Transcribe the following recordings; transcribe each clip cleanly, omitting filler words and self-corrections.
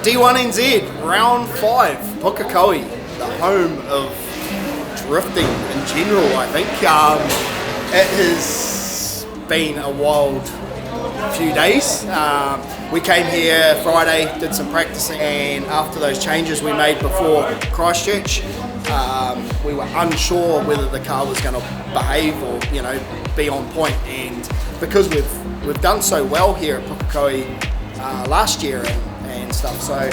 D1NZ, round 5, Pukekohe, the home of drifting in general, I think. It has been a wild few days. We came here Friday, did some practicing, and after those changes we made before Christchurch, we were unsure whether the car was going to behave or, be on point. And because we've done so well here at Pukekohe last year and stuff, so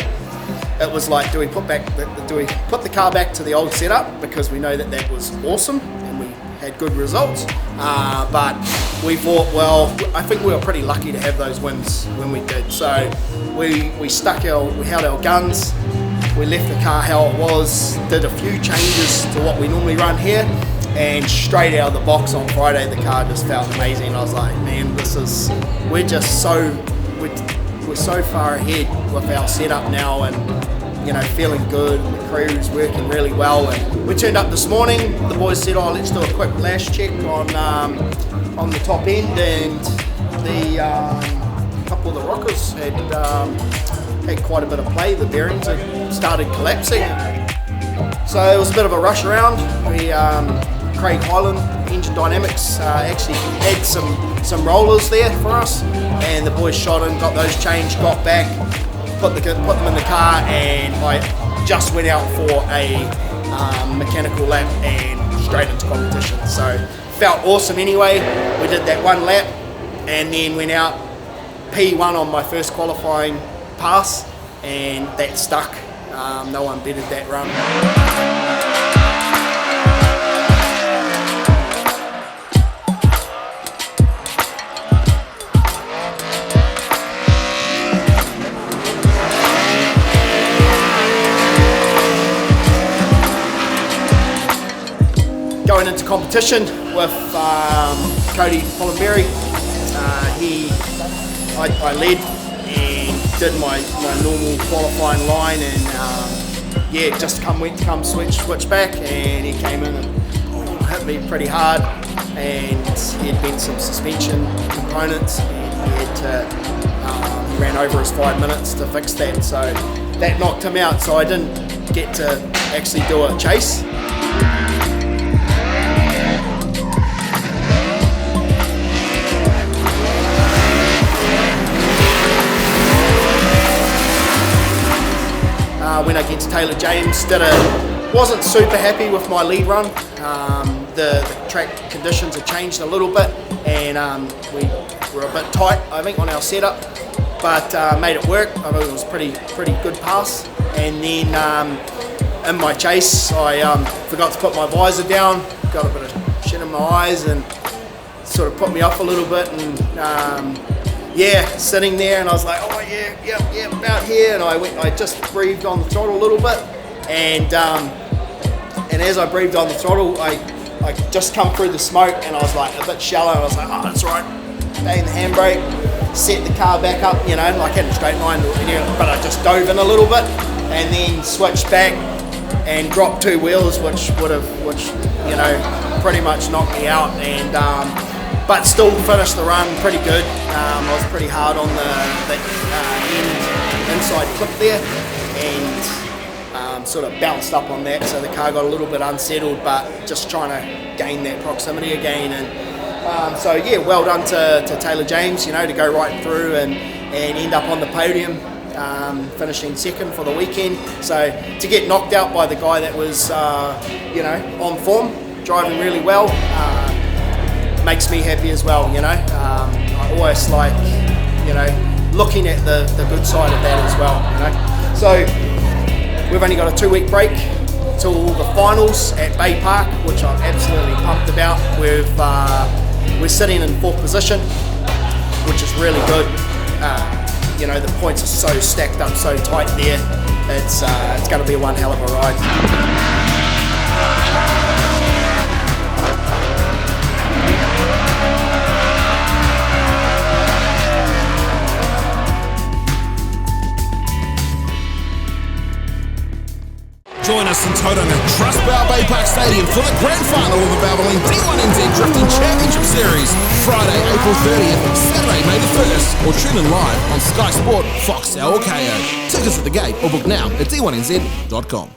it was like, do we put the car back to the old setup, because we know that was awesome and we had good results, but we thought, well, I think we were pretty lucky to have those wins when we did. So we held our guns, we left the car how it was, did a few changes to what we normally run here, and straight out of the box on Friday the car just felt amazing. I was like, man, we're so far ahead with our setup now, and feeling good, and the crew's working really well. And we turned up this morning, the boys said, let's do a quick lash check on the top end, and the couple of the rockers had quite a bit of play. The bearings had started collapsing, so it was a bit of a rush around. Craig Highland, Engine Dynamics, actually had some rollers there for us, and the boys shot in, got those changed, got back, put them in the car, and I just went out for a mechanical lap and straight into competition. So felt awesome anyway. We did that one lap and then went out P1 on my first qualifying pass, and that stuck. No one bettered that run. Going into competition with Cody Pollenberry, I led and did my normal qualifying line, and went to come switch back, and he came in and hit me pretty hard, and he had bent some suspension components, and he ran over his 5 minutes to fix that, so that knocked him out, so I didn't get to actually do a chase. Went against Taylor James, wasn't super happy with my lead run. The track conditions had changed a little bit, and we were a bit tight, I think, on our setup, but made it work. I thought it was pretty good pass. And then in my chase, I forgot to put my visor down, got a bit of shit in my eyes, and sort of put me off a little bit, and sitting there, and I was like, about here, and I just breathed on the throttle a little bit, and as I breathed on the throttle, I just come through the smoke, and I was like a bit shallow, and I was like, that's right, stay in the handbrake, set the car back up, like in a straight line, but I just dove in a little bit, and then switched back and dropped 2 wheels, which pretty much knocked me out, and but still finished the run pretty good. I was pretty hard on the inside clip there, and sort of bounced up on that, so the car got a little bit unsettled, but just trying to gain that proximity again. And well done to Taylor James, to go right through and end up on the podium, finishing second for the weekend. So to get knocked out by the guy that was on form, driving really well, makes me happy as well. I always like looking at the good side of that as well. So we've only got a 2-week break till the finals at Bay Park, which I'm absolutely pumped about. We're sitting in 4th position, which is really good. The points are so stacked up, so tight there. It's going to be one hell of a ride. Join us in Tauranga, Trustpower Stadium for the grand final of the Valvoline D1NZ Drifting Championship Series. Friday, April 30th, Saturday, May the 1st, or tune in live on Sky Sport, Foxtel or KO. Tickets at the gate or book now at d1nz.com.